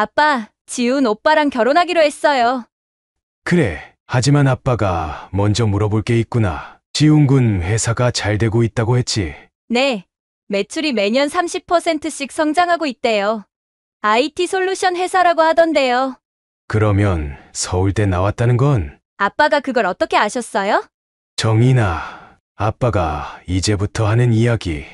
아빠, 지훈 오빠랑 결혼하기로 했어요. 그래. 하지만 아빠가 먼저 물어볼 게 있구나. 지훈군 회사가 잘 되고 있다고 했지. 네. 매출이 매년 30%씩 성장하고 있대요. IT 솔루션 회사라고 하던데요. 그러면 서울대 나왔다는 건 아빠가 그걸 어떻게 아셨어요? 정인아, 아빠가 이제부터 하는 이야기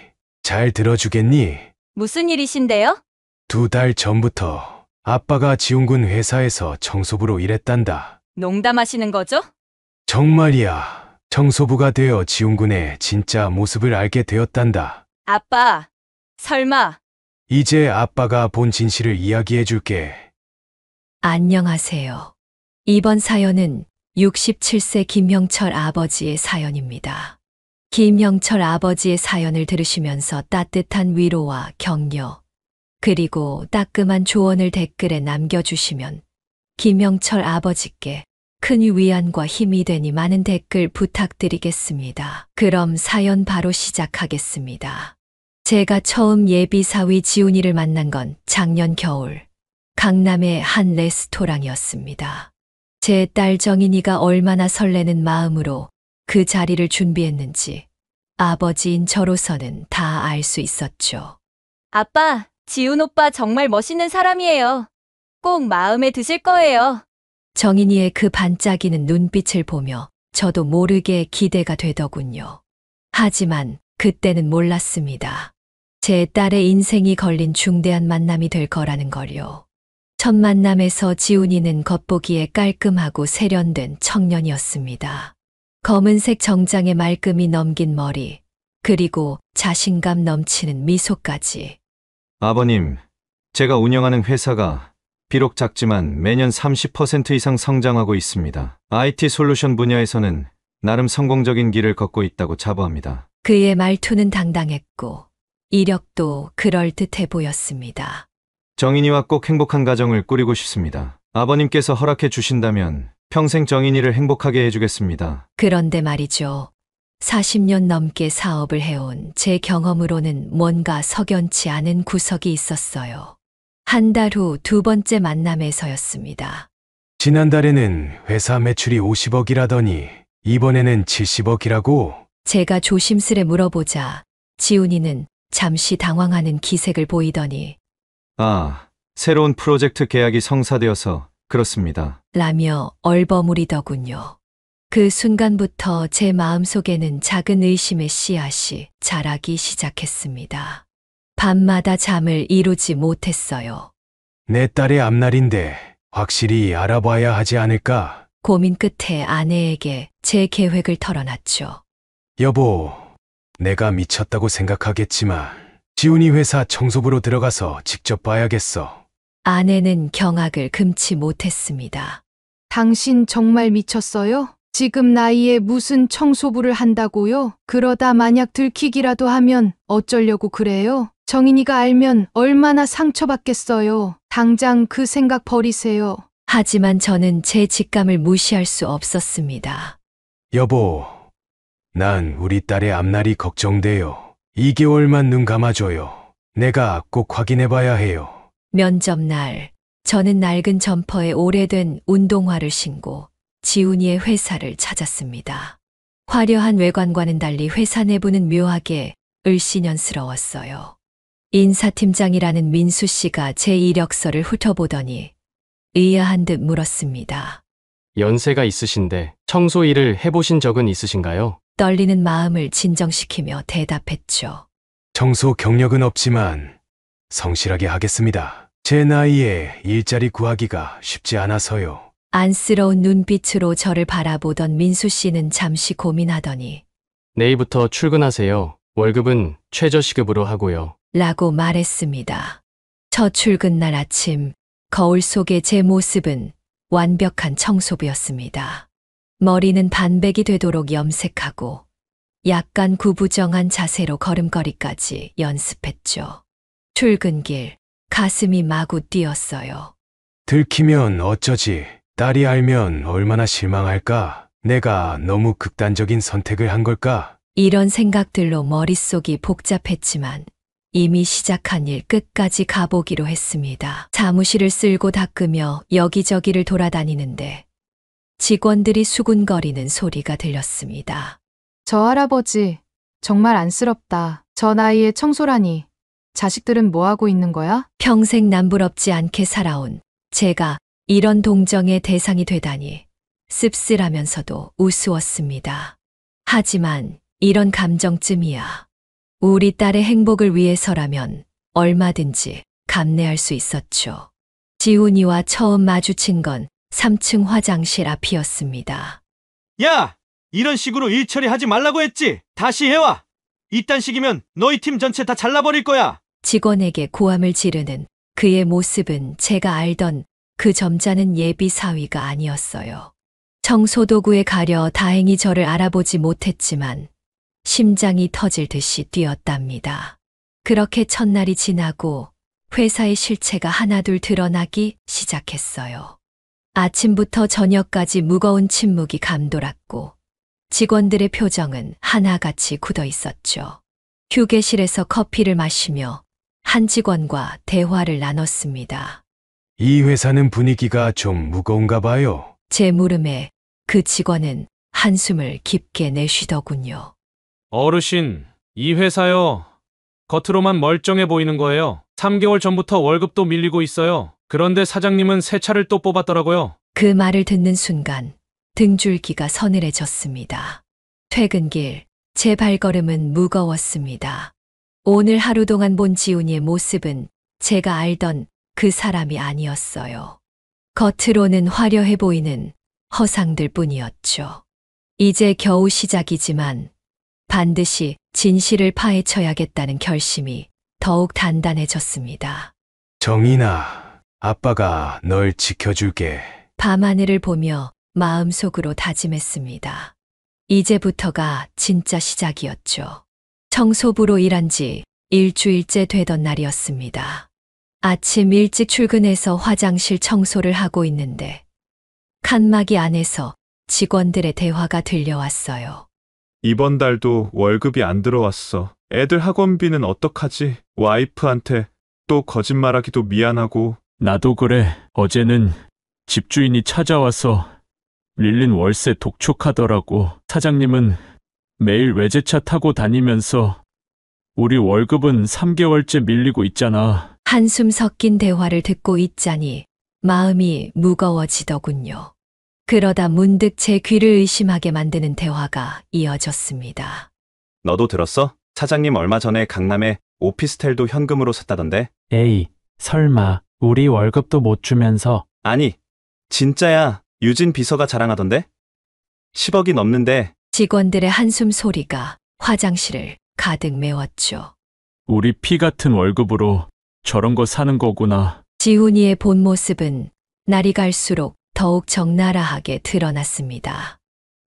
잘 들어주겠니? 무슨 일이신데요? 2달 전부터 아빠가 지훈군 회사에서 청소부로 일했단다. 농담하시는 거죠? 정말이야. 청소부가 되어 지훈군의 진짜 모습을 알게 되었단다. 아빠, 설마. 이제 아빠가 본 진실을 이야기해 줄게. 안녕하세요. 이번 사연은 67세 김형철 아버지의 사연입니다. 김형철 아버지의 사연을 들으시면서 따뜻한 위로와 격려, 그리고 따끔한 조언을 댓글에 남겨주시면 김형철 아버지께 큰 위안과 힘이 되니 많은 댓글 부탁드리겠습니다. 그럼 사연 바로 시작하겠습니다. 제가 처음 예비사위 지훈이를 만난 건 작년 겨울 강남의 한 레스토랑이었습니다. 제 딸 정인이가 얼마나 설레는 마음으로 그 자리를 준비했는지 아버지인 저로서는 다 알 수 있었죠. 아빠, 지훈 오빠 정말 멋있는 사람이에요. 꼭 마음에 드실 거예요. 정인이의 그 반짝이는 눈빛을 보며 저도 모르게 기대가 되더군요. 하지만 그때는 몰랐습니다. 제 딸의 인생이 걸린 중대한 만남이 될 거라는 걸요. 첫 만남에서 지훈이는 겉보기에 깔끔하고 세련된 청년이었습니다. 검은색 정장에 말끔히 넘긴 머리, 그리고 자신감 넘치는 미소까지. 아버님, 제가 운영하는 회사가 비록 작지만 매년 30% 이상 성장하고 있습니다. IT 솔루션 분야에서는 나름 성공적인 길을 걷고 있다고 자부합니다. 그의 말투는 당당했고 이력도 그럴듯해 보였습니다. 정인이와 꼭 행복한 가정을 꾸리고 싶습니다. 아버님께서 허락해 주신다면 평생 정인이를 행복하게 해주겠습니다. 그런데 말이죠. 40년 넘게 사업을 해온 제 경험으로는 뭔가 석연치 않은 구석이 있었어요. 한 달 후 2번째 만남에서였습니다. 지난달에는 회사 매출이 50억이라더니 이번에는 70억이라고? 제가 조심스레 물어보자 지훈이는 잠시 당황하는 기색을 보이더니 새로운 프로젝트 계약이 성사되어서 그렇습니다. 라며 얼버무리더군요. 그 순간부터 제 마음속에는 작은 의심의 씨앗이 자라기 시작했습니다. 밤마다 잠을 이루지 못했어요. 내 딸의 앞날인데 확실히 알아봐야 하지 않을까? 고민 끝에 아내에게 제 계획을 털어놨죠. 여보, 내가 미쳤다고 생각하겠지만 지훈이 회사 청소부로 들어가서 직접 봐야겠어. 아내는 경악을 금치 못했습니다. 당신 정말 미쳤어요? 지금 나이에 무슨 청소부를 한다고요? 그러다 만약 들키기라도 하면 어쩌려고 그래요? 정인이가 알면 얼마나 상처받겠어요. 당장 그 생각 버리세요. 하지만 저는 제 직감을 무시할 수 없었습니다. 여보, 난 우리 딸의 앞날이 걱정돼요. 2개월만 눈 감아줘요. 내가 꼭 확인해봐야 해요. 면접 날, 저는 낡은 점퍼에 오래된 운동화를 신고 지훈이의 회사를 찾았습니다. 화려한 외관과는 달리 회사 내부는 묘하게 을씨년스러웠어요. 인사팀장이라는 민수 씨가 제 이력서를 훑어보더니 의아한 듯 물었습니다. 연세가 있으신데 청소 일을 해보신 적은 있으신가요? 떨리는 마음을 진정시키며 대답했죠. 청소 경력은 없지만 성실하게 하겠습니다. 제 나이에 일자리 구하기가 쉽지 않아서요. 안쓰러운 눈빛으로 저를 바라보던 민수 씨는 잠시 고민하더니 내일부터 출근하세요. 월급은 최저시급으로 하고요. 라고 말했습니다. 첫 출근 날 아침, 거울 속의 제 모습은 완벽한 청소부였습니다. 머리는 반백이 되도록 염색하고 약간 구부정한 자세로 걸음걸이까지 연습했죠. 출근길, 가슴이 마구 뛰었어요. 들키면 어쩌지? 딸이 알면 얼마나 실망할까? 내가 너무 극단적인 선택을 한 걸까? 이런 생각들로 머릿속이 복잡했지만 이미 시작한 일 끝까지 가보기로 했습니다. 사무실을 쓸고 닦으며 여기저기를 돌아다니는데 직원들이 수군거리는 소리가 들렸습니다. 저 할아버지, 정말 안쓰럽다. 저 나이에 청소라니. 자식들은 뭐 하고 있는 거야? 평생 남부럽지 않게 살아온 제가 이런 동정의 대상이 되다니 씁쓸하면서도 우스웠습니다. 하지만 이런 감정쯤이야. 우리 딸의 행복을 위해서라면 얼마든지 감내할 수 있었죠. 지훈이와 처음 마주친 건 3층 화장실 앞이었습니다. 야! 이런 식으로 일 처리하지 말라고 했지! 다시 해와! 이딴 식이면 너희 팀 전체 다 잘라버릴 거야! 직원에게 고함을 지르는 그의 모습은 제가 알던 그 점잖은 예비 사위가 아니었어요. 청소도구에 가려 다행히 저를 알아보지 못했지만 심장이 터질 듯이 뛰었답니다. 그렇게 첫날이 지나고 회사의 실체가 하나둘 드러나기 시작했어요. 아침부터 저녁까지 무거운 침묵이 감돌았고 직원들의 표정은 하나같이 굳어 있었죠. 휴게실에서 커피를 마시며 한 직원과 대화를 나눴습니다. 이 회사는 분위기가 좀 무거운가 봐요. 제 물음에 그 직원은 한숨을 깊게 내쉬더군요. 어르신, 이 회사요. 겉으로만 멀쩡해 보이는 거예요. 3개월 전부터 월급도 밀리고 있어요. 그런데 사장님은 새 차를 또 뽑았더라고요. 그 말을 듣는 순간 등줄기가 서늘해졌습니다. 퇴근길, 제 발걸음은 무거웠습니다. 오늘 하루 동안 본 지훈이의 모습은 제가 알던 그 사람이 아니었어요. 겉으로는 화려해 보이는 허상들 뿐이었죠. 이제 겨우 시작이지만 반드시 진실을 파헤쳐야겠다는 결심이 더욱 단단해졌습니다. 정인아, 아빠가 널 지켜줄게. 밤하늘을 보며 마음속으로 다짐했습니다. 이제부터가 진짜 시작이었죠. 청소부로 일한 지 일주일째 되던 날이었습니다. 아침 일찍 출근해서 화장실 청소를 하고 있는데 칸막이 안에서 직원들의 대화가 들려왔어요. 이번 달도 월급이 안 들어왔어. 애들 학원비는 어떡하지? 와이프한테 또 거짓말하기도 미안하고. 나도 그래. 어제는 집주인이 찾아와서 릴린 월세 독촉하더라고. 사장님은 매일 외제차 타고 다니면서 우리 월급은 3개월째 밀리고 있잖아. 한숨 섞인 대화를 듣고 있자니 마음이 무거워지더군요. 그러다 문득 제 귀를 의심하게 만드는 대화가 이어졌습니다. 너도 들었어? 사장님 얼마 전에 강남에 오피스텔도 현금으로 샀다던데? 에이, 설마 우리 월급도 못 주면서. 아니, 진짜야. 유진 비서가 자랑하던데? 10억이 넘는데. 직원들의 한숨 소리가 화장실을 가득 메웠죠. 우리 피 같은 월급으로 저런 거 사는 거구나. 지훈이의 본 모습은 날이 갈수록 더욱 적나라하게 드러났습니다.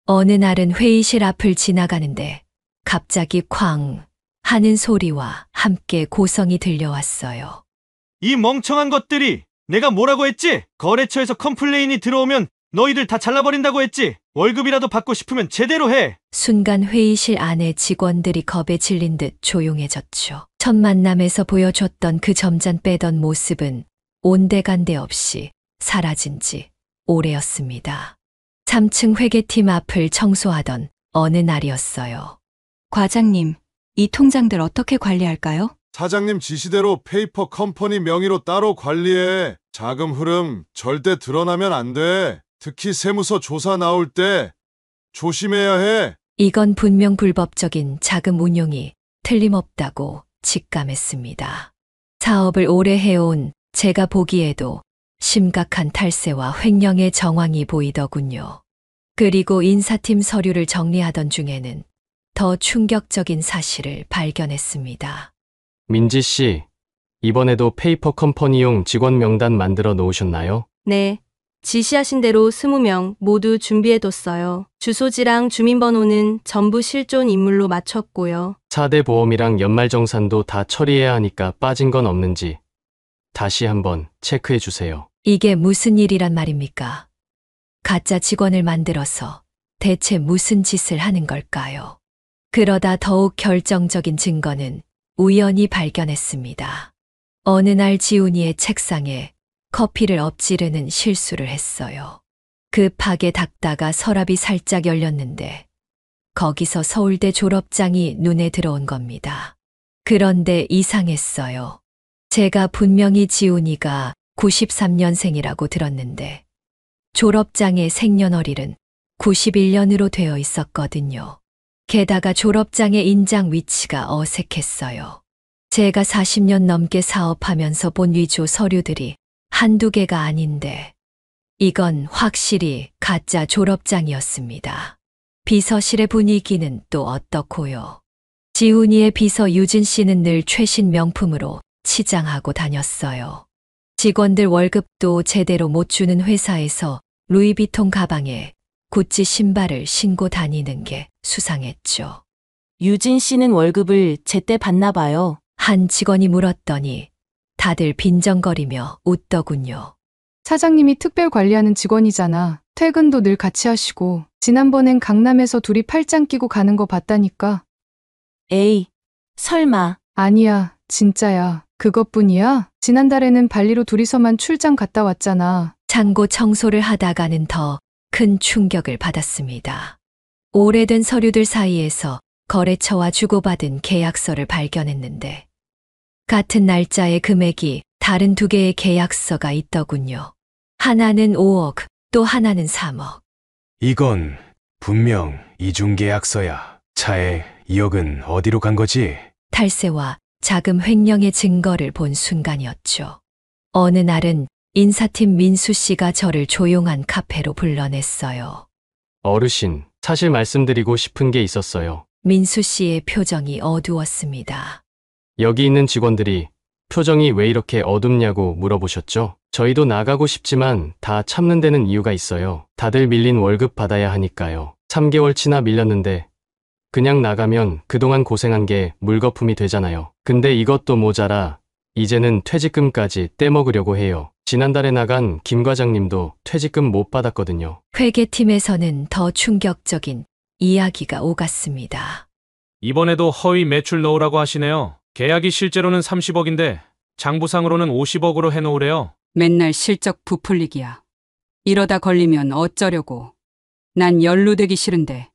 어느 날은 회의실 앞을 지나가는데 갑자기 쾅 하는 소리와 함께 고성이 들려왔어요. 이 멍청한 것들이! 내가 뭐라고 했지? 거래처에서 컴플레인이 들어오면 너희들 다 잘라버린다고 했지? 월급이라도 받고 싶으면 제대로 해! 순간 회의실 안에 직원들이 겁에 질린 듯 조용해졌죠. 첫 만남에서 보여줬던 그 점잖 빼던 모습은 온데간데 없이 사라진 지 오래였습니다. 3층 회계팀 앞을 청소하던 어느 날이었어요. 과장님, 이 통장들 어떻게 관리할까요? 사장님 지시대로 페이퍼 컴퍼니 명의로 따로 관리해. 자금 흐름 절대 드러나면 안 돼. 특히 세무서 조사 나올 때 조심해야 해. 이건 분명 불법적인 자금 운용이 틀림없다고 직감했습니다. 사업을 오래 해온 제가 보기에도 심각한 탈세와 횡령의 정황이 보이더군요. 그리고 인사팀 서류를 정리하던 중에는 더 충격적인 사실을 발견했습니다. 민지 씨, 이번에도 페이퍼 컴퍼니용 직원 명단 만들어 놓으셨나요? 네. 지시하신 대로 20명 모두 준비해뒀어요. 주소지랑 주민번호는 전부 실존 인물로 맞췄고요. 4대 보험이랑 연말정산도 다 처리해야 하니까 빠진 건 없는지 다시 한번 체크해 주세요. 이게 무슨 일이란 말입니까? 가짜 직원을 만들어서 대체 무슨 짓을 하는 걸까요? 그러다 더욱 결정적인 증거는 우연히 발견했습니다. 어느 날 지훈이의 책상에 커피를 엎지르는 실수를 했어요. 급하게 닦다가 서랍이 살짝 열렸는데 거기서 서울대 졸업장이 눈에 들어온 겁니다. 그런데 이상했어요. 제가 분명히 지훈이가 93년생이라고 들었는데 졸업장의 생년월일은 91년으로 되어 있었거든요. 게다가 졸업장의 인장 위치가 어색했어요. 제가 40년 넘게 사업하면서 본 위조 서류들이 한두 개가 아닌데 이건 확실히 가짜 졸업장이었습니다. 비서실의 분위기는 또 어떻고요? 지훈이의 비서 유진 씨는 늘 최신 명품으로 치장하고 다녔어요. 직원들 월급도 제대로 못 주는 회사에서 루이비통 가방에 구찌 신발을 신고 다니는 게 수상했죠. 유진 씨는 월급을 제때 받나 봐요. 한 직원이 물었더니 다들 빈정거리며 웃더군요. 사장님이 특별 관리하는 직원이잖아. 퇴근도 늘 같이 하시고 지난번엔 강남에서 둘이 팔짱 끼고 가는 거 봤다니까. 에이, 설마. 아니야, 진짜야. 그것뿐이야? 지난달에는 발리로 둘이서만 출장 갔다 왔잖아. 창고 청소를 하다가는 더 큰 충격을 받았습니다. 오래된 서류들 사이에서 거래처와 주고받은 계약서를 발견했는데 같은 날짜의 금액이 다른 두 개의 계약서가 있더군요. 하나는 5억, 또 하나는 3억. 이건 분명 이중계약서야. 차에 2억은 어디로 간 거지? 탈세와 자금 횡령의 증거를 본 순간이었죠. 어느 날은 인사팀 민수 씨가 저를 조용한 카페로 불러냈어요. 어르신, 사실 말씀드리고 싶은 게 있었어요. 민수 씨의 표정이 어두웠습니다. 여기 있는 직원들이 표정이 왜 이렇게 어둡냐고 물어보셨죠? 저희도 나가고 싶지만 다 참는 데는 이유가 있어요. 다들 밀린 월급 받아야 하니까요. 3개월치나 밀렸는데 그냥 나가면 그동안 고생한 게 물거품이 되잖아요. 근데 이것도 모자라 이제는 퇴직금까지 떼먹으려고 해요. 지난달에 나간 김 과장님도 퇴직금 못 받았거든요. 회계팀에서는 더 충격적인 이야기가 오갔습니다. 이번에도 허위 매출 넣으라고 하시네요. 계약이 실제로는 30억인데 장부상으로는 50억으로 해놓으래요. 맨날 실적 부풀리기야. 이러다 걸리면 어쩌려고. 난 연루되기 싫은데.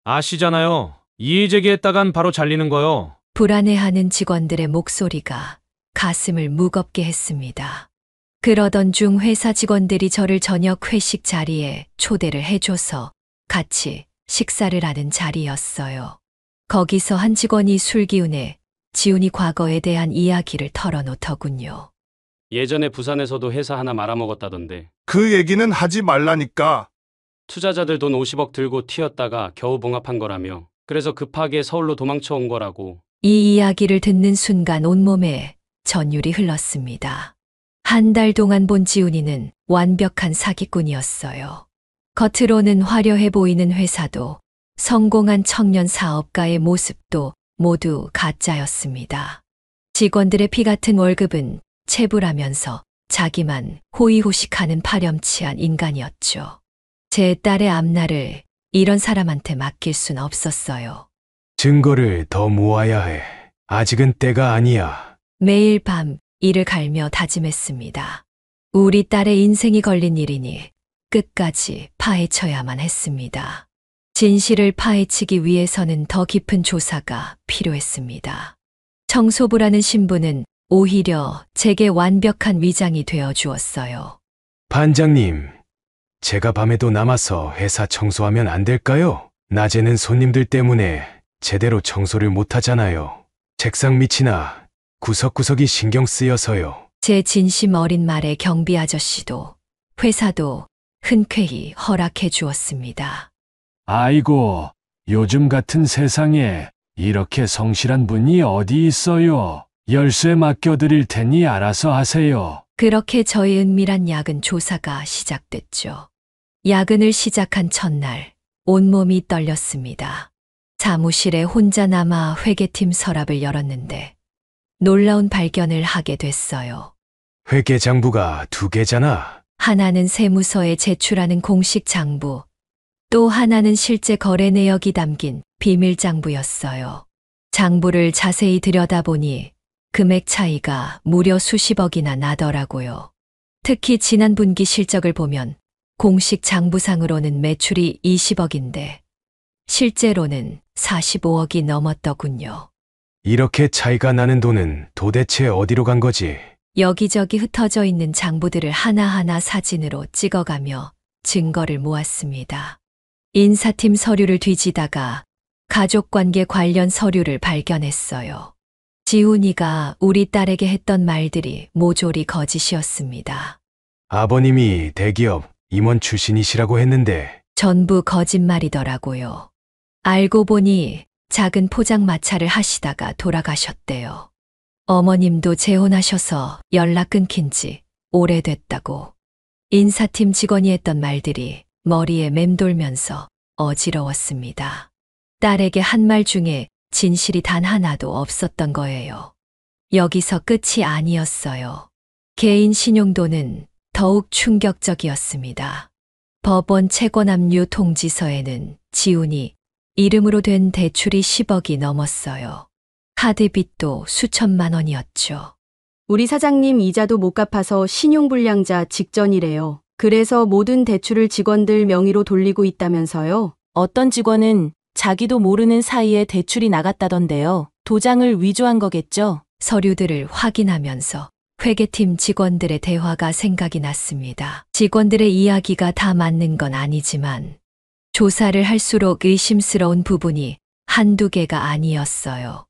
아시잖아요. 이의제기했다간 바로 잘리는 거요. 불안해하는 직원들의 목소리가 가슴을 무겁게 했습니다. 그러던 중 회사 직원들이 저를 저녁 회식 자리에 초대를 해줘서 같이 식사를 하는 자리였어요. 거기서 한 직원이 술기운에 지훈이 과거에 대한 이야기를 털어놓더군요. 예전에 부산에서도 회사 하나 말아먹었다던데. 그 얘기는 하지 말라니까. 투자자들 돈 50억 들고 튀었다가 겨우 봉합한 거라며. 그래서 급하게 서울로 도망쳐 온 거라고. 이 이야기를 듣는 순간 온몸에 전율이 흘렀습니다. 한 달 동안 본 지훈이는 완벽한 사기꾼이었어요. 겉으로는 화려해 보이는 회사도 성공한 청년 사업가의 모습도 모두 가짜였습니다. 직원들의 피 같은 월급은 체불하면서 자기만 호의호식하는 파렴치한 인간이었죠. 제 딸의 앞날을 이런 사람한테 맡길 순 없었어요. 증거를 더 모아야 해. 아직은 때가 아니야. 매일 밤 이를 갈며 다짐했습니다. 우리 딸의 인생이 걸린 일이니 끝까지 파헤쳐야만 했습니다. 진실을 파헤치기 위해서는 더 깊은 조사가 필요했습니다. 청소부라는 신분은 오히려 제게 완벽한 위장이 되어 주었어요. 반장님, 제가 밤에도 남아서 회사 청소하면 안 될까요? 낮에는 손님들 때문에 제대로 청소를 못 하잖아요. 책상 밑이나 구석구석이 신경 쓰여서요. 제 진심 어린 말에 경비 아저씨도 회사도 흔쾌히 허락해 주었습니다. 아이고, 요즘 같은 세상에 이렇게 성실한 분이 어디 있어요? 열쇠 맡겨드릴 테니 알아서 하세요. 그렇게 저의 은밀한 야근 조사가 시작됐죠. 야근을 시작한 첫날 온몸이 떨렸습니다. 사무실에 혼자 남아 회계팀 서랍을 열었는데 놀라운 발견을 하게 됐어요. 회계장부가 2개잖아. 하나는 세무서에 제출하는 공식 장부, 또 하나는 실제 거래 내역이 담긴 비밀 장부였어요. 장부를 자세히 들여다보니 금액 차이가 무려 수십억이나 나더라고요. 특히 지난 분기 실적을 보면 공식 장부상으로는 매출이 20억인데 실제로는 45억이 넘었더군요. 이렇게 차이가 나는 돈은 도대체 어디로 간 거지? 여기저기 흩어져 있는 장부들을 하나하나 사진으로 찍어가며 증거를 모았습니다. 인사팀 서류를 뒤지다가 가족관계 관련 서류를 발견했어요. 지훈이가 우리 딸에게 했던 말들이 모조리 거짓이었습니다. 아버님이 대기업 임원 출신이시라고 했는데 전부 거짓말이더라고요. 알고 보니 작은 포장마차를 하시다가 돌아가셨대요. 어머님도 재혼하셔서 연락 끊긴 지 오래됐다고. 인사팀 직원이 했던 말들이 머리에 맴돌면서 어지러웠습니다. 딸에게 한 말 중에 진실이 단 하나도 없었던 거예요. 여기서 끝이 아니었어요. 개인 신용도는 더욱 충격적이었습니다. 법원 채권압류 통지서에는 지훈이 이름으로 된 대출이 10억이 넘었어요. 카드빚도 수천만 원이었죠. 우리 사장님 이자도 못 갚아서 신용불량자 직전이래요. 그래서 모든 대출을 직원들 명의로 돌리고 있다면서요? 어떤 직원은 자기도 모르는 사이에 대출이 나갔다던데요. 도장을 위조한 거겠죠? 서류들을 확인하면서 회계팀 직원들의 대화가 생각이 났습니다. 직원들의 이야기가 다 맞는 건 아니지만 조사를 할수록 의심스러운 부분이 한두 개가 아니었어요.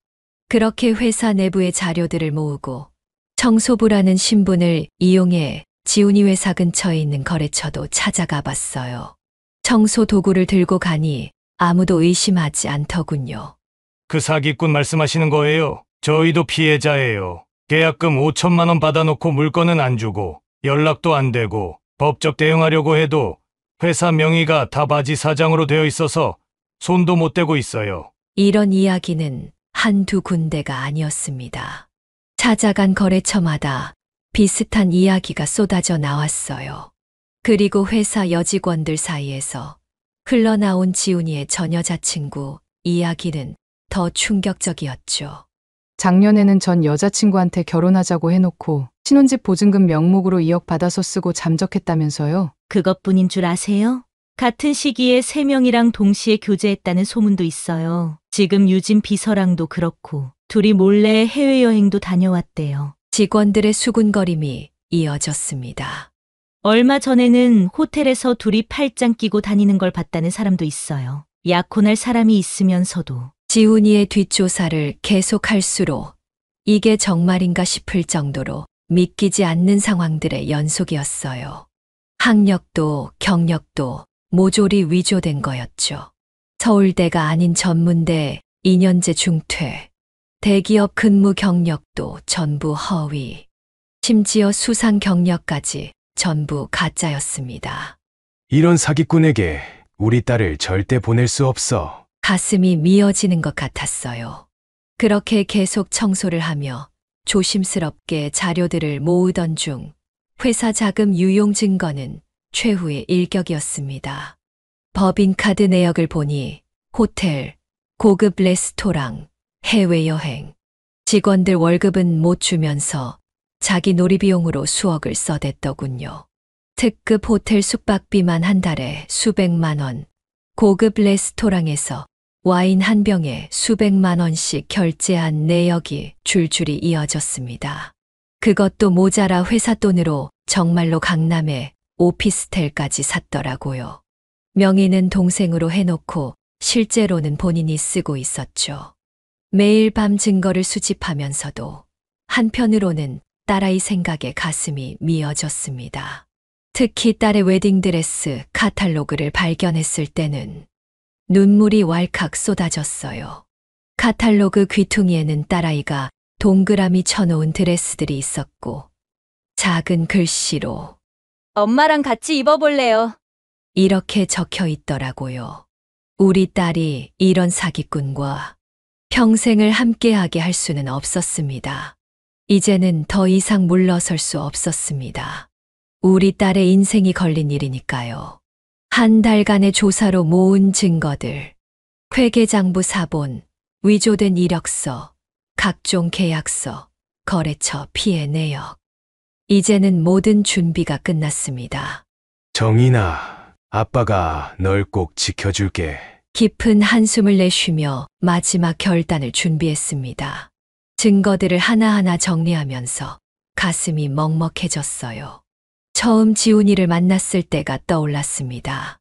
그렇게 회사 내부의 자료들을 모으고 청소부라는 신분을 이용해 지훈이 회사 근처에 있는 거래처도 찾아가 봤어요. 청소 도구를 들고 가니 아무도 의심하지 않더군요. 그 사기꾼 말씀하시는 거예요? 저희도 피해자예요. 계약금 5천만 원 받아놓고 물건은 안 주고 연락도 안 되고 법적 대응하려고 해도 회사 명의가 다 바지 사장으로 되어 있어서 손도 못 대고 있어요. 이런 이야기는 한두 군데가 아니었습니다. 찾아간 거래처마다 비슷한 이야기가 쏟아져 나왔어요. 그리고 회사 여직원들 사이에서 흘러나온 지훈이의 전 여자친구 이야기는 더 충격적이었죠. 작년에는 전 여자친구한테 결혼하자고 해놓고 신혼집 보증금 명목으로 2억 받아서 쓰고 잠적했다면서요? 그것뿐인 줄 아세요? 같은 시기에 3명이랑 동시에 교제했다는 소문도 있어요. 지금 유진 비서랑도 그렇고 둘이 몰래 해외여행도 다녀왔대요. 직원들의 수군거림이 이어졌습니다. 얼마 전에는 호텔에서 둘이 팔짱 끼고 다니는 걸 봤다는 사람도 있어요. 약혼할 사람이 있으면서도. 지훈이의 뒷조사를 계속할수록 이게 정말인가 싶을 정도로 믿기지 않는 상황들의 연속이었어요. 학력도 경력도 모조리 위조된 거였죠. 서울대가 아닌 전문대 2년제 중퇴, 대기업 근무 경력도 전부 허위, 심지어 수상 경력까지 전부 가짜였습니다. 이런 사기꾼에게 우리 딸을 절대 보낼 수 없어. 가슴이 미어지는 것 같았어요. 그렇게 계속 청소를 하며 조심스럽게 자료들을 모으던 중 회사 자금 유용 증거는 최후의 일격이었습니다. 법인카드 내역을 보니 호텔, 고급 레스토랑, 해외여행, 직원들 월급은 못 주면서 자기 놀이비용으로 수억을 써댔더군요. 특급 호텔 숙박비만 한 달에 수백만 원, 고급 레스토랑에서 와인 한 병에 수백만 원씩 결제한 내역이 줄줄이 이어졌습니다. 그것도 모자라 회사 돈으로 정말로 강남에 오피스텔까지 샀더라고요. 명의는 동생으로 해놓고 실제로는 본인이 쓰고 있었죠. 매일 밤 증거를 수집하면서도 한편으로는 딸아이 생각에 가슴이 미어졌습니다. 특히 딸의 웨딩드레스 카탈로그를 발견했을 때는 눈물이 왈칵 쏟아졌어요. 카탈로그 귀퉁이에는 딸아이가 동그라미 쳐놓은 드레스들이 있었고 작은 글씨로 엄마랑 같이 입어볼래요. 이렇게 적혀 있더라고요. 우리 딸이 이런 사기꾼과 평생을 함께하게 할 수는 없었습니다. 이제는 더 이상 물러설 수 없었습니다. 우리 딸의 인생이 걸린 일이니까요. 한 달간의 조사로 모은 증거들, 회계장부 사본, 위조된 이력서, 각종 계약서, 거래처 피해 내역. 이제는 모든 준비가 끝났습니다. 정인아, 아빠가 널 꼭 지켜줄게. 깊은 한숨을 내쉬며 마지막 결단을 준비했습니다. 증거들을 하나하나 정리하면서 가슴이 먹먹해졌어요. 처음 지훈이를 만났을 때가 떠올랐습니다.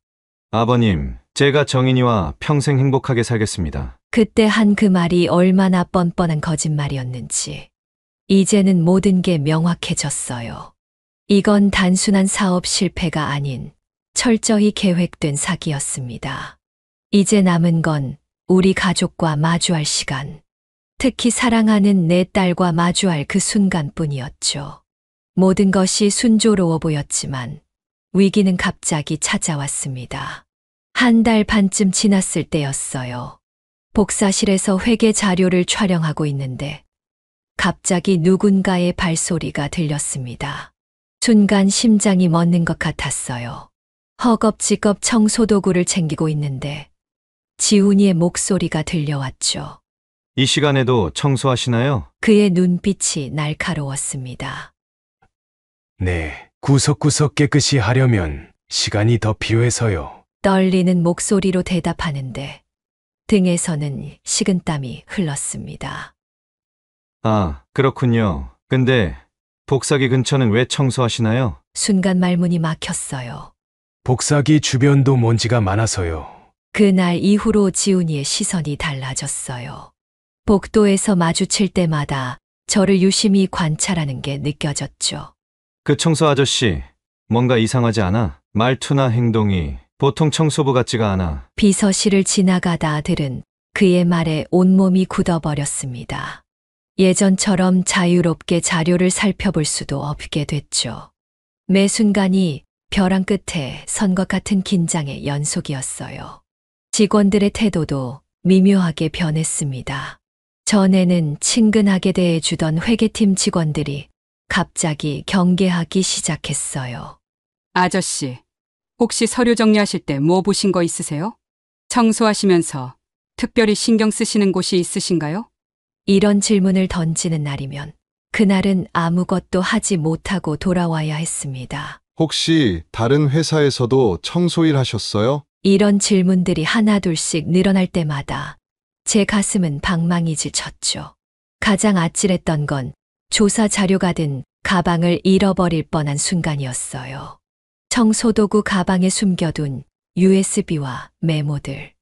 아버님, 제가 정인이와 평생 행복하게 살겠습니다. 그때 한 그 말이 얼마나 뻔뻔한 거짓말이었는지. 이제는 모든 게 명확해졌어요. 이건 단순한 사업 실패가 아닌 철저히 계획된 사기였습니다. 이제 남은 건 우리 가족과 마주할 시간. 특히 사랑하는 내 딸과 마주할 그 순간뿐이었죠. 모든 것이 순조로워 보였지만 위기는 갑자기 찾아왔습니다. 한 달 반쯤 지났을 때였어요. 복사실에서 회계 자료를 촬영하고 있는데 갑자기 누군가의 발소리가 들렸습니다. 순간 심장이 멎는 것 같았어요. 허겁지겁 청소도구를 챙기고 있는데 지훈이의 목소리가 들려왔죠. 이 시간에도 청소하시나요? 그의 눈빛이 날카로웠습니다. 네, 구석구석 깨끗이 하려면 시간이 더 필요해서요. 떨리는 목소리로 대답하는데 등에서는 식은땀이 흘렀습니다. 아, 그렇군요. 근데 복사기 근처는 왜 청소하시나요? 순간 말문이 막혔어요. 복사기 주변도 먼지가 많아서요. 그날 이후로 지훈이의 시선이 달라졌어요. 복도에서 마주칠 때마다 저를 유심히 관찰하는 게 느껴졌죠. 그 청소 아저씨, 뭔가 이상하지 않아? 말투나 행동이 보통 청소부 같지가 않아. 비서실을 지나가다 들은 그의 말에 온몸이 굳어버렸습니다. 예전처럼 자유롭게 자료를 살펴볼 수도 없게 됐죠. 매 순간이 벼랑 끝에 선 것 같은 긴장의 연속이었어요. 직원들의 태도도 미묘하게 변했습니다. 전에는 친근하게 대해주던 회계팀 직원들이 갑자기 경계하기 시작했어요. 아저씨, 혹시 서류 정리하실 때 뭐 보신 거 있으세요? 청소하시면서 특별히 신경 쓰시는 곳이 있으신가요? 이런 질문을 던지는 날이면 그날은 아무것도 하지 못하고 돌아와야 했습니다. 혹시 다른 회사에서도 청소일 하셨어요? 이런 질문들이 하나둘씩 늘어날 때마다 제 가슴은 방망이질 쳤죠. 가장 아찔했던 건 조사 자료가 든 가방을 잃어버릴 뻔한 순간이었어요. 청소도구 가방에 숨겨둔 USB와 메모들.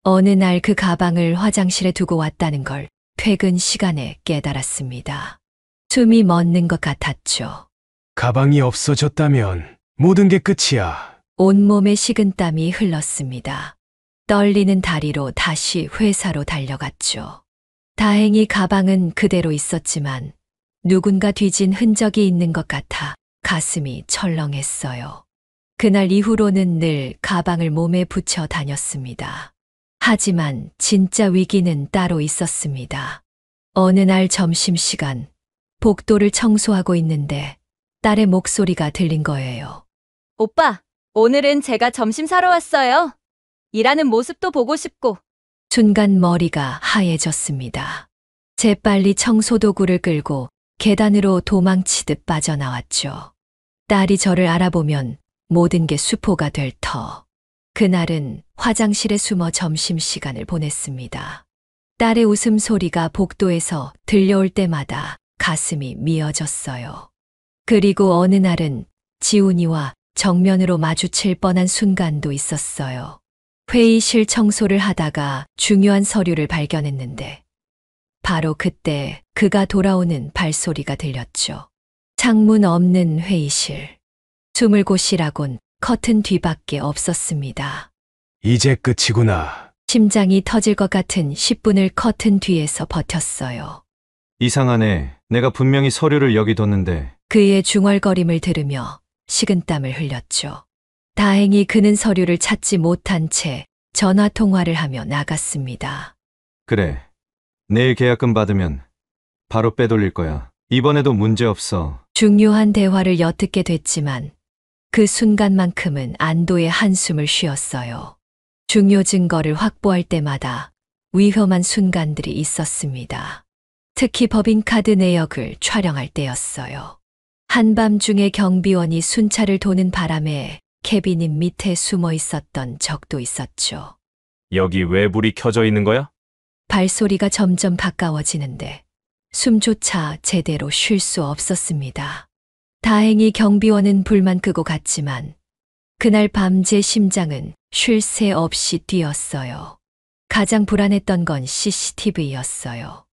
어느 날 그 가방을 화장실에 두고 왔다는 걸 퇴근 시간에 깨달았습니다. 숨이 멎는 것 같았죠. 가방이 없어졌다면 모든 게 끝이야. 온몸에 식은땀이 흘렀습니다. 떨리는 다리로 다시 회사로 달려갔죠. 다행히 가방은 그대로 있었지만 누군가 뒤진 흔적이 있는 것 같아 가슴이 철렁했어요. 그날 이후로는 늘 가방을 몸에 붙여 다녔습니다. 하지만 진짜 위기는 따로 있었습니다. 어느 날 점심시간 복도를 청소하고 있는데 딸의 목소리가 들린 거예요. 오빠, 오늘은 제가 점심 사러 왔어요. 일하는 모습도 보고 싶고. 순간 머리가 하얘졌습니다. 재빨리 청소도구를 끌고 계단으로 도망치듯 빠져나왔죠. 딸이 저를 알아보면 모든 게 수포가 될 터. 그날은 화장실에 숨어 점심시간을 보냈습니다. 딸의 웃음소리가 복도에서 들려올 때마다 가슴이 미어졌어요. 그리고 어느 날은 지훈이와 정면으로 마주칠 뻔한 순간도 있었어요. 회의실 청소를 하다가 중요한 서류를 발견했는데 바로 그때 그가 돌아오는 발소리가 들렸죠. 창문 없는 회의실. 숨을 곳이라곤 커튼 뒤밖에 없었습니다. 이제 끝이구나. 심장이 터질 것 같은 10분을 커튼 뒤에서 버텼어요. 이상하네. 내가 분명히 서류를 여기 뒀는데. 그의 중얼거림을 들으며 식은땀을 흘렸죠. 다행히 그는 서류를 찾지 못한 채 전화 통화를 하며 나갔습니다. 그래. 내일 계약금 받으면 바로 빼돌릴 거야. 이번에도 문제 없어. 중요한 대화를 엿듣게 됐지만 그 순간만큼은 안도의 한숨을 쉬었어요. 중요 증거를 확보할 때마다 위험한 순간들이 있었습니다. 특히 법인카드 내역을 촬영할 때였어요. 한밤중에 경비원이 순찰을 도는 바람에 캐비닛 밑에 숨어 있었던 적도 있었죠. 여기 왜 불이 켜져 있는 거야? 발소리가 점점 가까워지는데 숨조차 제대로 쉴 수 없었습니다. 다행히 경비원은 불만 끄고 갔지만 그날 밤 제 심장은 쉴 새 없이 뛰었어요. 가장 불안했던 건 CCTV였어요.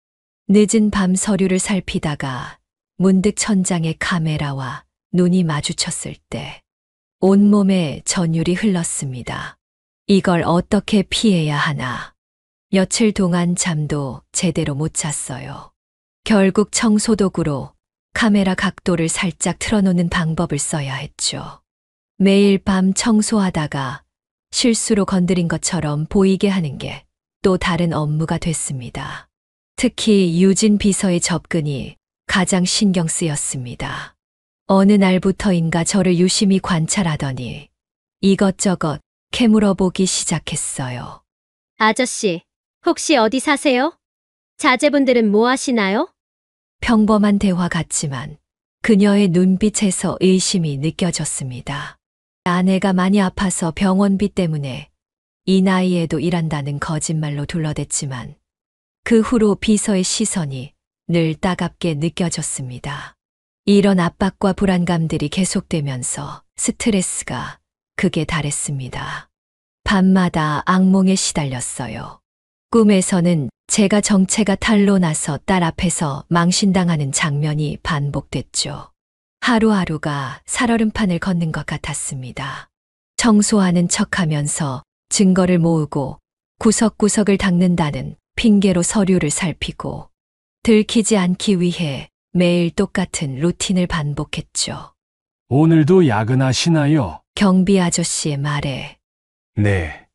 늦은 밤 서류를 살피다가 문득 천장에 카메라와 눈이 마주쳤을 때 온몸에 전율이 흘렀습니다. 이걸 어떻게 피해야 하나. 며칠 동안 잠도 제대로 못 잤어요. 결국 청소도구로 카메라 각도를 살짝 틀어놓는 방법을 써야 했죠. 매일 밤 청소하다가 실수로 건드린 것처럼 보이게 하는 게 또 다른 업무가 됐습니다. 특히 유진 비서의 접근이 가장 신경 쓰였습니다. 어느 날부터인가 저를 유심히 관찰하더니 이것저것 캐물어 보기 시작했어요. 아저씨, 혹시 어디 사세요? 자제분들은 뭐 하시나요? 평범한 대화 같지만 그녀의 눈빛에서 의심이 느껴졌습니다. 아내가 많이 아파서 병원비 때문에 이 나이에도 일한다는 거짓말로 둘러댔지만 그 후로 비서의 시선이 늘 따갑게 느껴졌습니다. 이런 압박과 불안감들이 계속되면서 스트레스가 극에 달했습니다. 밤마다 악몽에 시달렸어요. 꿈에서는 제가 정체가 탄로나서 딸 앞에서 망신당하는 장면이 반복됐죠. 하루하루가 살얼음판을 걷는 것 같았습니다. 청소하는 척하면서 증거를 모으고 구석구석을 닦는다는 핑계로 서류를 살피고 들키지 않기 위해 매일 똑같은 루틴을 반복했죠. 오늘도 야근하시나요? 경비 아저씨의 말에 네.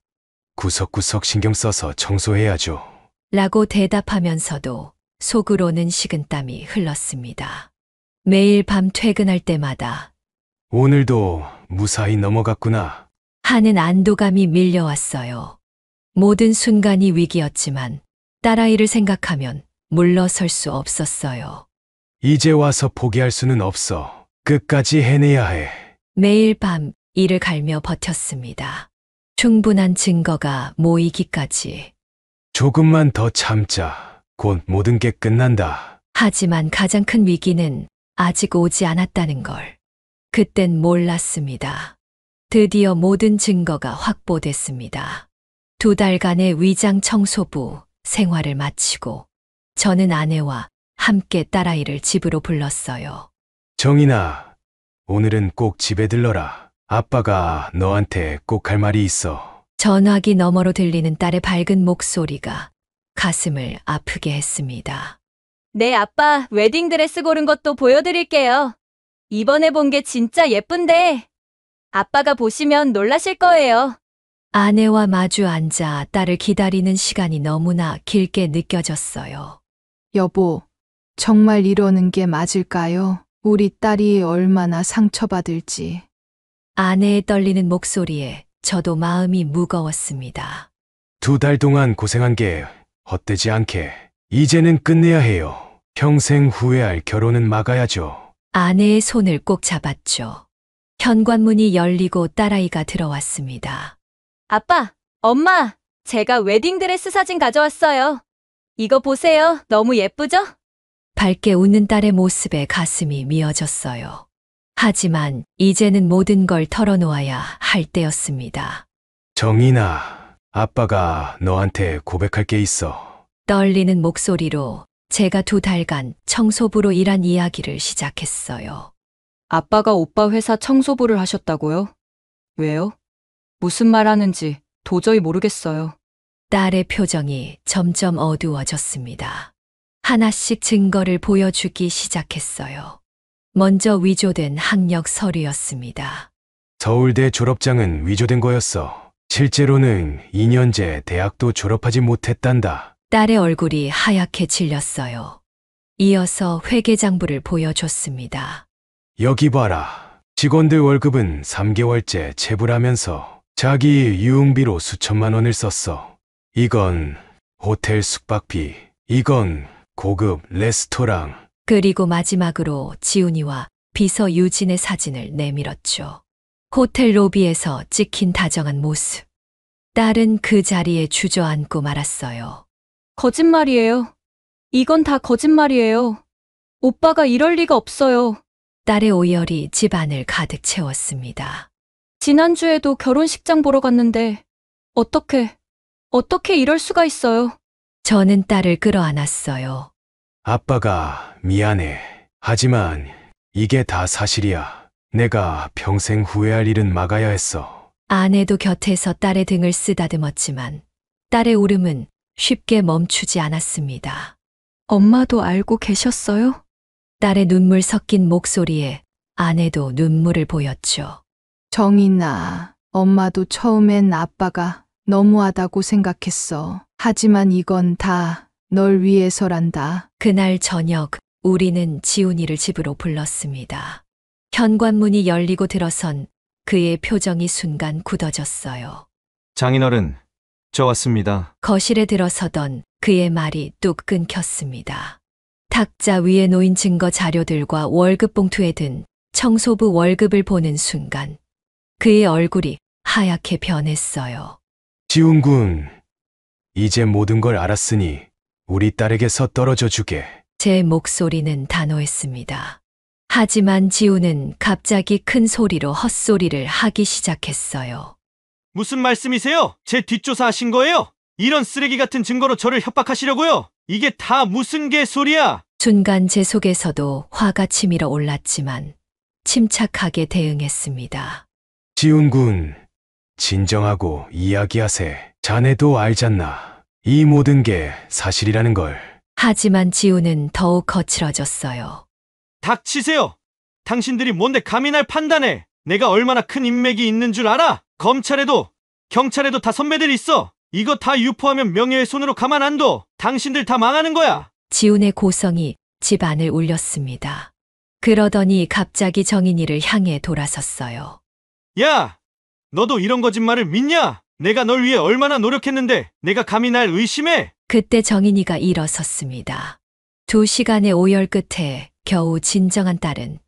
구석구석 신경 써서 청소해야죠. 라고 대답하면서도 속으로는 식은땀이 흘렀습니다. 매일 밤 퇴근할 때마다 오늘도 무사히 넘어갔구나. 하는 안도감이 밀려왔어요. 모든 순간이 위기였지만 딸아이를 생각하면 물러설 수 없었어요. 이제 와서 포기할 수는 없어. 끝까지 해내야 해. 매일 밤 이를 갈며 버텼습니다. 충분한 증거가 모이기까지. 조금만 더 참자. 곧 모든 게 끝난다. 하지만 가장 큰 위기는 아직 오지 않았다는 걸. 그땐 몰랐습니다. 드디어 모든 증거가 확보됐습니다. 2달간의 위장 청소부 생활을 마치고 저는 아내와 함께 딸아이를 집으로 불렀어요. 정인아, 오늘은 꼭 집에 들러라. 아빠가 너한테 꼭 할 말이 있어. 전화기 너머로 들리는 딸의 밝은 목소리가 가슴을 아프게 했습니다. 네, 아빠 웨딩드레스 고른 것도 보여드릴게요. 이번에 본 게 진짜 예쁜데 아빠가 보시면 놀라실 거예요. 아내와 마주 앉아 딸을 기다리는 시간이 너무나 길게 느껴졌어요. 여보, 정말 이러는 게 맞을까요? 우리 딸이 얼마나 상처받을지. 아내의 떨리는 목소리에 저도 마음이 무거웠습니다. 2달 동안 고생한 게 헛되지 않게 이제는 끝내야 해요. 평생 후회할 결혼은 막아야죠. 아내의 손을 꼭 잡았죠. 현관문이 열리고 딸아이가 들어왔습니다. 아빠, 엄마, 제가 웨딩드레스 사진 가져왔어요. 이거 보세요. 너무 예쁘죠? 밝게 웃는 딸의 모습에 가슴이 미어졌어요. 하지만 이제는 모든 걸 털어놓아야 할 때였습니다. 정인아, 아빠가 너한테 고백할 게 있어. 떨리는 목소리로 제가 2달간 청소부로 일한 이야기를 시작했어요. 아빠가 오빠 회사 청소부를 하셨다고요? 왜요? 무슨 말 하는지 도저히 모르겠어요. 딸의 표정이 점점 어두워졌습니다. 하나씩 증거를 보여주기 시작했어요. 먼저 위조된 학력 서류였습니다. 서울대 졸업장은 위조된 거였어. 실제로는 2년제 대학도 졸업하지 못했단다. 딸의 얼굴이 하얗게 질렸어요. 이어서 회계장부를 보여줬습니다. 여기 봐라. 직원들 월급은 3개월째 체불하면서 자기 유흥비로 수천만 원을 썼어. 이건 호텔 숙박비, 이건 고급 레스토랑. 그리고 마지막으로 지훈이와 비서 유진의 사진을 내밀었죠. 호텔 로비에서 찍힌 다정한 모습. 딸은 그 자리에 주저앉고 말았어요. 거짓말이에요. 이건 다 거짓말이에요. 오빠가 이럴 리가 없어요. 딸의 오열이 집안을 가득 채웠습니다. 지난주에도 결혼식장 보러 갔는데 어떻게 이럴 수가 있어요? 저는 딸을 끌어안았어요. 아빠가 미안해. 하지만 이게 다 사실이야. 내가 평생 후회할 일은 막아야 했어. 아내도 곁에서 딸의 등을 쓰다듬었지만 딸의 울음은 쉽게 멈추지 않았습니다. 엄마도 알고 계셨어요? 딸의 눈물 섞인 목소리에 아내도 눈물을 보였죠. 정인아, 엄마도 처음엔 아빠가 너무하다고 생각했어. 하지만 이건 다 널 위해서란다. 그날 저녁 우리는 지훈이를 집으로 불렀습니다. 현관문이 열리고 들어선 그의 표정이 순간 굳어졌어요. 장인어른, 저 왔습니다. 거실에 들어서던 그의 말이 뚝 끊겼습니다. 탁자 위에 놓인 증거 자료들과 월급 봉투에 든 청소부 월급을 보는 순간 그의 얼굴이 하얗게 변했어요. 지훈군, 이제 모든 걸 알았으니 우리 딸에게서 떨어져 주게. 제 목소리는 단호했습니다. 하지만 지훈은 갑자기 큰 소리로 헛소리를 하기 시작했어요. 무슨 말씀이세요? 제 뒷조사 하신 거예요? 이런 쓰레기 같은 증거로 저를 협박하시려고요? 이게 다 무슨 개소리야? 순간 제 속에서도 화가 치밀어 올랐지만 침착하게 대응했습니다. 지훈군, 진정하고 이야기하세. 자네도 알잖나. 이 모든 게 사실이라는 걸. 하지만 지훈은 더욱 거칠어졌어요. 닥치세요. 당신들이 뭔데 감히 날 판단해. 내가 얼마나 큰 인맥이 있는 줄 알아? 검찰에도 경찰에도 다 선배들이 있어. 이거 다 유포하면 명예훼손으로 가만 안 둬. 당신들 다 망하는 거야. 지훈의 고성이 집안을 울렸습니다. 그러더니 갑자기 정인이를 향해 돌아섰어요. 야! 너도 이런 거짓말을 믿냐? 내가 널 위해 얼마나 노력했는데 내가 감히 날 의심해? 그때 정인이가 일어섰습니다. 2시간의 오열 끝에 겨우 진정한 딸은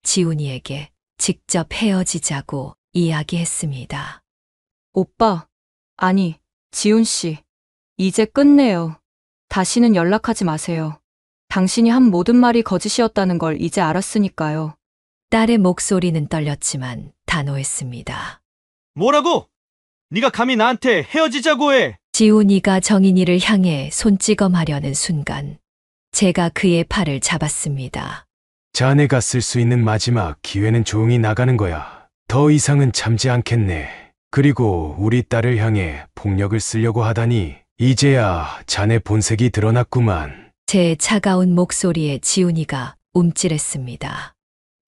지훈이에게 직접 헤어지자고 이야기했습니다. 오빠, 아니, 지훈 씨, 이제 끝내요. 다시는 연락하지 마세요. 당신이 한 모든 말이 거짓이었다는 걸 이제 알았으니까요. 딸의 목소리는 떨렸지만 단호했습니다. 뭐라고? 네가 감히 나한테 헤어지자고 해. 지훈이가 정인이를 향해 손찌검하려는 순간 제가 그의 팔을 잡았습니다. 자네가 쓸 수 있는 마지막 기회는 조용히 나가는 거야. 더 이상은 참지 않겠네. 그리고 우리 딸을 향해 폭력을 쓰려고 하다니 이제야 자네 본색이 드러났구만. 제 차가운 목소리에 지훈이가 움찔했습니다.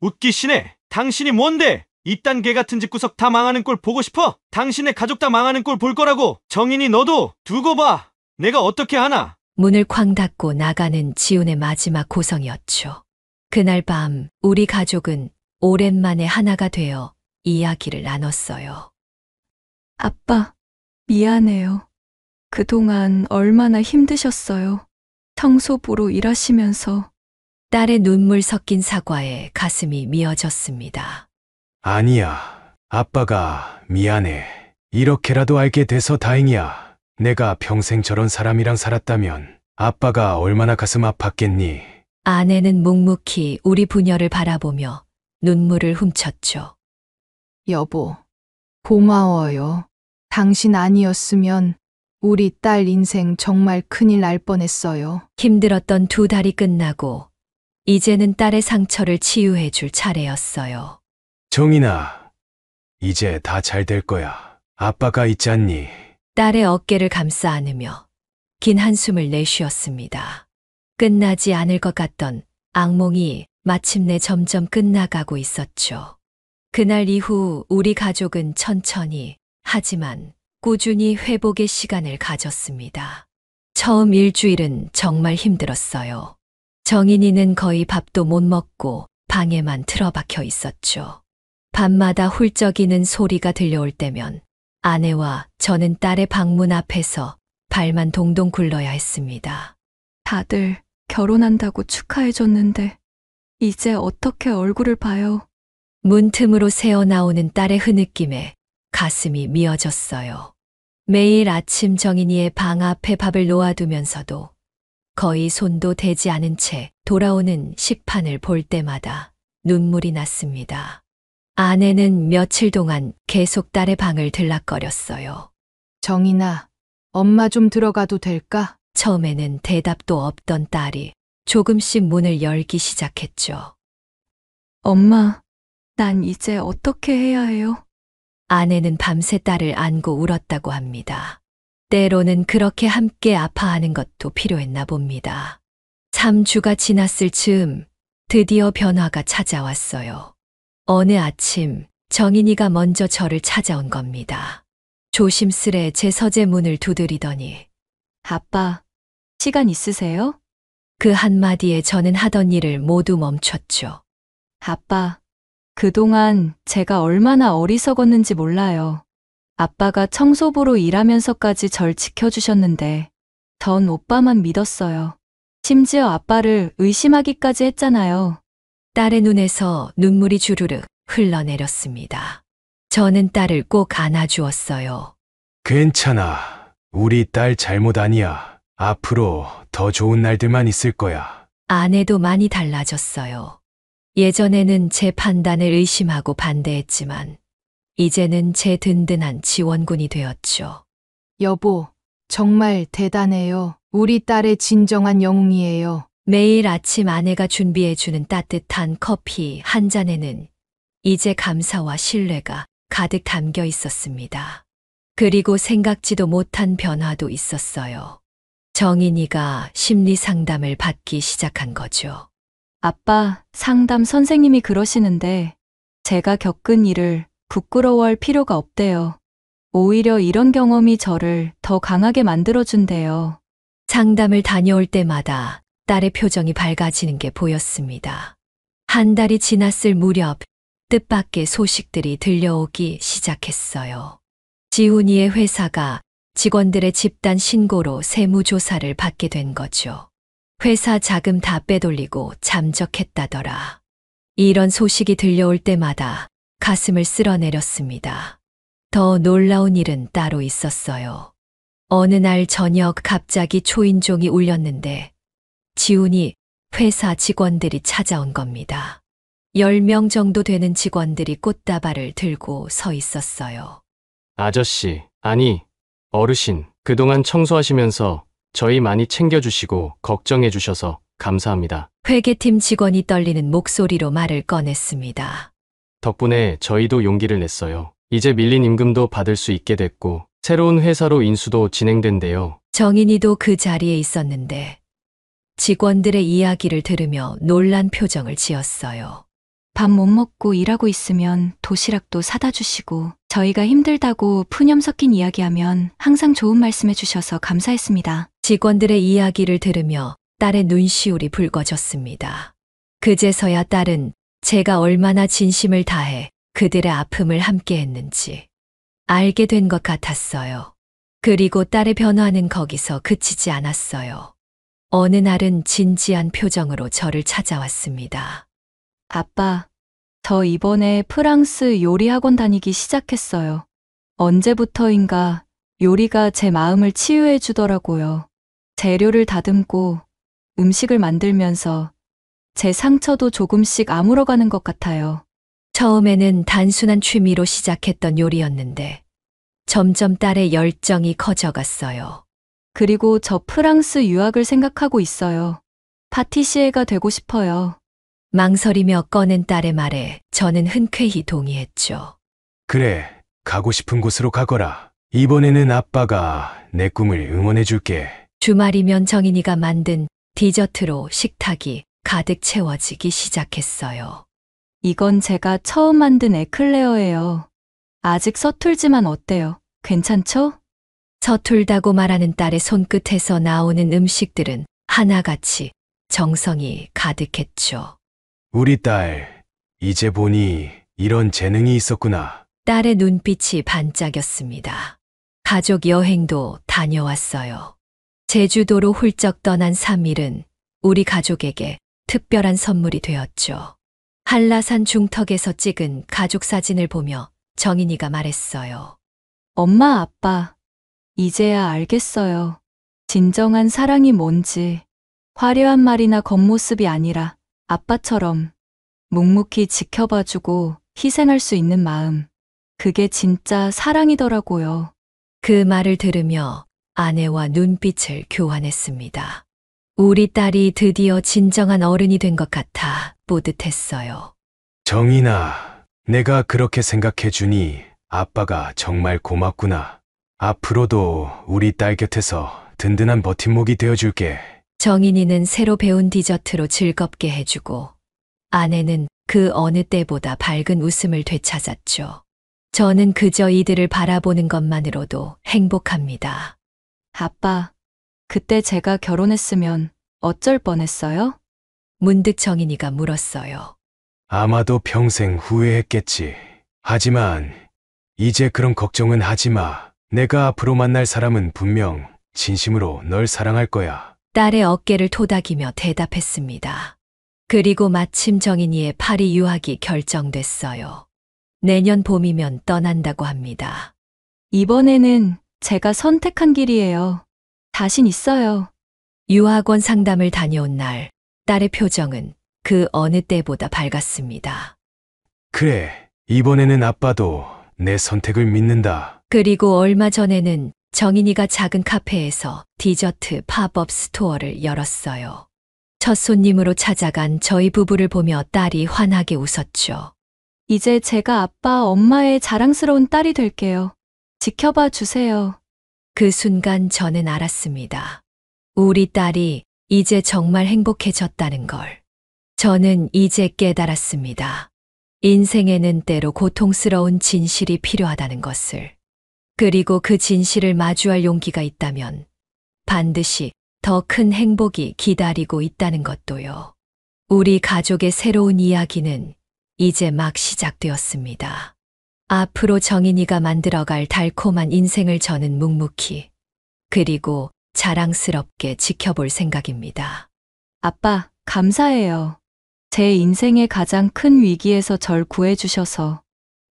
웃기시네. 당신이 뭔데? 이딴 개 같은 집구석 다 망하는 꼴 보고 싶어? 당신의 가족 다 망하는 꼴 볼 거라고. 정인이 너도 두고 봐. 내가 어떻게 하나? 문을 쾅 닫고 나가는 지훈의 마지막 고성이었죠. 그날 밤 우리 가족은 오랜만에 하나가 되어 이야기를 나눴어요. 아빠, 미안해요. 그동안 얼마나 힘드셨어요. 청소부로 일하시면서. 딸의 눈물 섞인 사과에 가슴이 미어졌습니다. 아니야. 아빠가 미안해. 이렇게라도 알게 돼서 다행이야. 내가 평생 저런 사람이랑 살았다면 아빠가 얼마나 가슴 아팠겠니? 아내는 묵묵히 우리 부녀를 바라보며 눈물을 훔쳤죠. 여보, 고마워요. 당신 아니었으면 우리 딸 인생 정말 큰일 날 뻔했어요. 힘들었던 2달이 끝나고 이제는 딸의 상처를 치유해 줄 차례였어요. 정인아, 이제 다 잘 될 거야. 아빠가 있지 않니? 딸의 어깨를 감싸 안으며 긴 한숨을 내쉬었습니다. 끝나지 않을 것 같던 악몽이 마침내 점점 끝나가고 있었죠. 그날 이후 우리 가족은 천천히 하지만 꾸준히 회복의 시간을 가졌습니다. 처음 일주일은 정말 힘들었어요. 정인이는 거의 밥도 못 먹고 방에만 틀어박혀 있었죠. 밤마다 훌쩍이는 소리가 들려올 때면 아내와 저는 딸의 방문 앞에서 발만 동동 굴러야 했습니다. 다들 결혼한다고 축하해줬는데 이제 어떻게 얼굴을 봐요? 문틈으로 새어나오는 딸의 흐느낌에 가슴이 미어졌어요. 매일 아침 정인이의 방 앞에 밥을 놓아두면서도 거의 손도 대지 않은 채 돌아오는 식판을 볼 때마다 눈물이 났습니다. 아내는 며칠 동안 계속 딸의 방을 들락거렸어요. 정인아, 엄마 좀 들어가도 될까? 처음에는 대답도 없던 딸이 조금씩 문을 열기 시작했죠. 엄마, 난 이제 어떻게 해야 해요? 아내는 밤새 딸을 안고 울었다고 합니다. 때로는 그렇게 함께 아파하는 것도 필요했나 봅니다. 3주가 지났을 즈음 드디어 변화가 찾아왔어요. 어느 아침 정인이가 먼저 저를 찾아온 겁니다. 조심스레 제 서재 문을 두드리더니 아빠, 시간 있으세요? 그 한마디에 저는 하던 일을 모두 멈췄죠. 아빠, 그동안 제가 얼마나 어리석었는지 몰라요. 아빠가 청소부로 일하면서까지 절 지켜주셨는데 전 오빠만 믿었어요. 심지어 아빠를 의심하기까지 했잖아요. 딸의 눈에서 눈물이 주르륵 흘러내렸습니다. 저는 딸을 꼭 안아주었어요. 괜찮아. 우리 딸 잘못 아니야. 앞으로 더 좋은 날들만 있을 거야. 아내도 많이 달라졌어요. 예전에는 제 판단을 의심하고 반대했지만 이제는 제 든든한 지원군이 되었죠. 여보, 정말 대단해요. 우리 딸의 진정한 영웅이에요. 매일 아침 아내가 준비해주는 따뜻한 커피 한 잔에는 이제 감사와 신뢰가 가득 담겨 있었습니다. 그리고 생각지도 못한 변화도 있었어요. 정인이가 심리 상담을 받기 시작한 거죠. 아빠, 상담 선생님이 그러시는데 제가 겪은 일을 부끄러워할 필요가 없대요. 오히려 이런 경험이 저를 더 강하게 만들어준대요. 상담을 다녀올 때마다 딸의 표정이 밝아지는 게 보였습니다. 한 달이 지났을 무렵 뜻밖의 소식들이 들려오기 시작했어요. 지훈이의 회사가 직원들의 집단 신고로 세무조사를 받게 된 거죠. 회사 자금 다 빼돌리고 잠적했다더라. 이런 소식이 들려올 때마다 가슴을 쓸어내렸습니다. 더 놀라운 일은 따로 있었어요. 어느 날 저녁 갑자기 초인종이 울렸는데 지훈이 회사 직원들이 찾아온 겁니다. 10명 정도 되는 직원들이 꽃다발을 들고 서 있었어요. 아저씨, 아니, 어르신, 그동안 청소하시면서 저희 많이 챙겨주시고 걱정해주셔서 감사합니다. 회계팀 직원이 떨리는 목소리로 말을 꺼냈습니다. 덕분에 저희도 용기를 냈어요. 이제 밀린 임금도 받을 수 있게 됐고 새로운 회사로 인수도 진행된대요. 정인이도 그 자리에 있었는데 직원들의 이야기를 들으며 놀란 표정을 지었어요. 밥 못 먹고 일하고 있으면 도시락도 사다 주시고 저희가 힘들다고 푸념 섞인 이야기하면 항상 좋은 말씀해 주셔서 감사했습니다. 직원들의 이야기를 들으며 딸의 눈시울이 붉어졌습니다. 그제서야 딸은 제가 얼마나 진심을 다해 그들의 아픔을 함께 했는지 알게 된 것 같았어요. 그리고 딸의 변화는 거기서 그치지 않았어요. 어느 날은 진지한 표정으로 저를 찾아왔습니다. 아빠, 저 이번에 프랑스 요리 학원 다니기 시작했어요. 언제부터인가 요리가 제 마음을 치유해 주더라고요. 재료를 다듬고 음식을 만들면서 제 상처도 조금씩 아물어가는 것 같아요. 처음에는 단순한 취미로 시작했던 요리였는데 점점 딸의 열정이 커져갔어요. 그리고 저 프랑스 유학을 생각하고 있어요. 파티시에가 되고 싶어요. 망설이며 꺼낸 딸의 말에 저는 흔쾌히 동의했죠. 그래, 가고 싶은 곳으로 가거라. 이번에는 아빠가 내 꿈을 응원해 줄게. 주말이면 정인이가 만든 디저트로 식탁이 가득 채워지기 시작했어요. 이건 제가 처음 만든 에클레어예요. 아직 서툴지만 어때요? 괜찮죠? 서툴다고 말하는 딸의 손끝에서 나오는 음식들은 하나같이 정성이 가득했죠. 우리 딸, 이제 보니 이런 재능이 있었구나. 딸의 눈빛이 반짝였습니다. 가족 여행도 다녀왔어요. 제주도로 훌쩍 떠난 3일은 우리 가족에게 특별한 선물이 되었죠. 한라산 중턱에서 찍은 가족 사진을 보며 정인이가 말했어요. 엄마, 아빠, 이제야 알겠어요. 진정한 사랑이 뭔지. 화려한 말이나 겉모습이 아니라 아빠처럼 묵묵히 지켜봐주고 희생할 수 있는 마음. 그게 진짜 사랑이더라고요. 그 말을 들으며 아내와 눈빛을 교환했습니다. 우리 딸이 드디어 진정한 어른이 된 것 같아 뿌듯했어요. 정인아, 내가 그렇게 생각해주니 아빠가 정말 고맙구나. 앞으로도 우리 딸 곁에서 든든한 버팀목이 되어줄게. 정인이는 새로 배운 디저트로 즐겁게 해주고 아내는 그 어느 때보다 밝은 웃음을 되찾았죠. 저는 그저 이들을 바라보는 것만으로도 행복합니다. 아빠, 그때 제가 결혼했으면 어쩔 뻔했어요? 문득 정인이가 물었어요. 아마도 평생 후회했겠지. 하지만 이제 그런 걱정은 하지 마. 내가 앞으로 만날 사람은 분명 진심으로 널 사랑할 거야. 딸의 어깨를 토닥이며 대답했습니다. 그리고 마침 정인이의 파리 유학이 결정됐어요. 내년 봄이면 떠난다고 합니다. 이번에는 제가 선택한 길이에요. 자신 있어요. 유학원 상담을 다녀온 날, 딸의 표정은 그 어느 때보다 밝았습니다. 그래, 이번에는 아빠도 내 선택을 믿는다. 그리고 얼마 전에는 정인이가 작은 카페에서 디저트 팝업 스토어를 열었어요. 첫 손님으로 찾아간 저희 부부를 보며 딸이 환하게 웃었죠. 이제 제가 아빠, 엄마의 자랑스러운 딸이 될게요. 지켜봐 주세요. 그 순간 저는 알았습니다. 우리 딸이 이제 정말 행복해졌다는 걸. 저는 이제 깨달았습니다. 인생에는 때로 고통스러운 진실이 필요하다는 것을. 그리고 그 진실을 마주할 용기가 있다면 반드시 더 큰 행복이 기다리고 있다는 것도요. 우리 가족의 새로운 이야기는 이제 막 시작되었습니다. 앞으로 정인이가 만들어갈 달콤한 인생을 저는 묵묵히 그리고 자랑스럽게 지켜볼 생각입니다. 아빠, 감사해요. 제 인생의 가장 큰 위기에서 절 구해주셔서.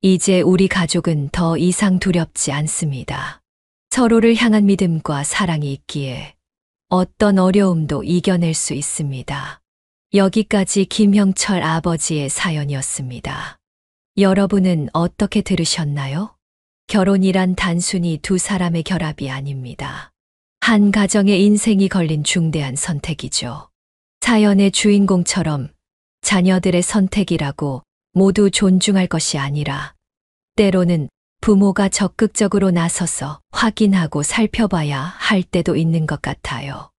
이제 우리 가족은 더 이상 두렵지 않습니다. 서로를 향한 믿음과 사랑이 있기에 어떤 어려움도 이겨낼 수 있습니다. 여기까지 김형철 아버지의 사연이었습니다. 여러분은 어떻게 들으셨나요? 결혼이란 단순히 두 사람의 결합이 아닙니다. 한 가정의 인생이 걸린 중대한 선택이죠. 사연의 주인공처럼 자녀들의 선택이라고 모두 존중할 것이 아니라 때로는 부모가 적극적으로 나서서 확인하고 살펴봐야 할 때도 있는 것 같아요.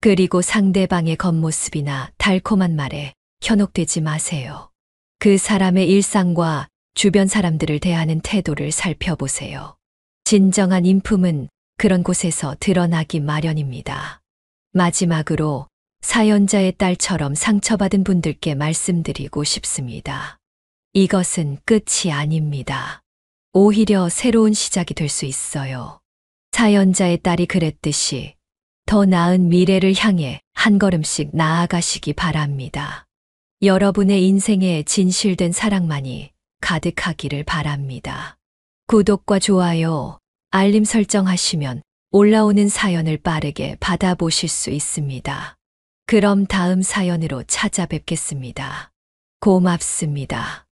그리고 상대방의 겉모습이나 달콤한 말에 현혹되지 마세요. 그 사람의 일상과 주변 사람들을 대하는 태도를 살펴보세요. 진정한 인품은 그런 곳에서 드러나기 마련입니다. 마지막으로 사연자의 딸처럼 상처받은 분들께 말씀드리고 싶습니다. 이것은 끝이 아닙니다. 오히려 새로운 시작이 될 수 있어요. 사연자의 딸이 그랬듯이 더 나은 미래를 향해 한 걸음씩 나아가시기 바랍니다. 여러분의 인생에 진실된 사랑만이 가득하기를 바랍니다. 구독과 좋아요, 알림 설정하시면 올라오는 사연을 빠르게 받아보실 수 있습니다. 그럼 다음 사연으로 찾아뵙겠습니다. 고맙습니다.